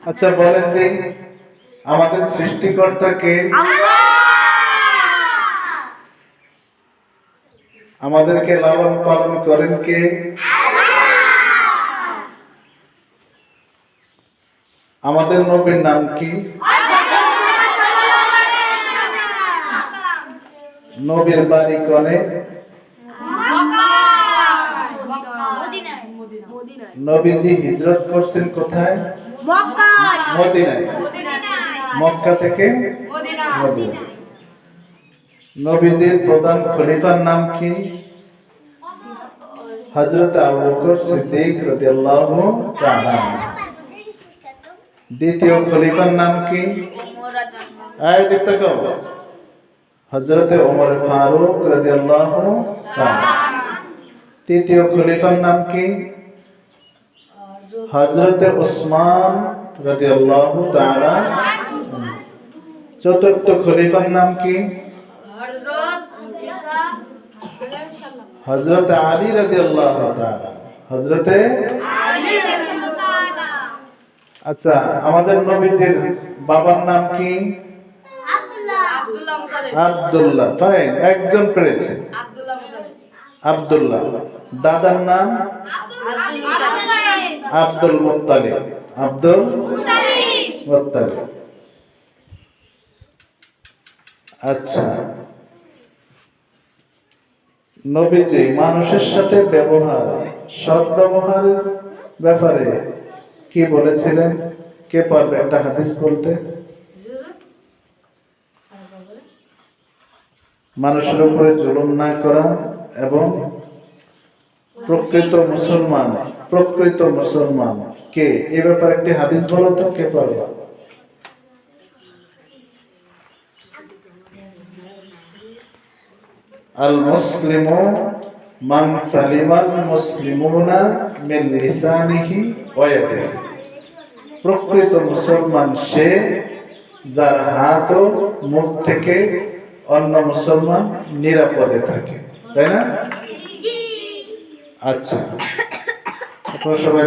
আচ্ছা বলেন দিন, আমাদের সৃষ্টিকর্তা কে? আমাদেরকে লালন পালন করেন কে? আমাদের নবীর নাম কি? নবীর বাড়ি কোনে? নবীজি হিজরত করছেন কোথায়? মদিনায়। মক্কা থেকে মদিনা। নবীজির প্রধান খলিফার নাম কি? হযরত আবু বকর সিদ্দিক রাদিয়াল্লাহু তাআলা। দ্বিতীয় খলিফার নাম কি? দেখতে কও, হযরত ওমর ফারুক রাদিয়াল্লাহু তাআলা। তৃতীয় খলিফার নাম কি? হযরত ওসমান রাদিয়াল্লাহু তাআলা। চতুর্থ খলিফার নাম কি? হযরত আলী রাদিয়াল্লাহু তাআলা। হযরত আলী রাদিয়াল্লাহু তাআলা। আচ্ছা, আমাদের নবীজির বাবার নাম কি? আব্দুল্লাহ। ফাইন, একজন পেরেছে। আব্দুল্লাহ। দাদার নাম? Abdul Muttalib. Abdul Muttalib. আচ্ছা, নবীজি মানুষের সাথে ব্যবহার, সৎ ব্যবহারের ব্যাপারে কি বলেছিলেন? কে পারবে একটা হাদিস বলতে? মানুষের উপরে জুলুম না করা এবং প্রকৃত মুসলমান কে, এই ব্যাপারে একটি হাদিস বলো তো, কে পারবে? আল মুসলিমু মান সালিমাল মুসলিমুনা মিন লিসানিহি ওয়া ইয়াদিহি। প্রকৃত মুসলমান সে যার হাত ও মুখ থেকে অন্য মুসলমান নিরাপদে থাকে, তাই না? আচ্ছা, আপনারা সবাই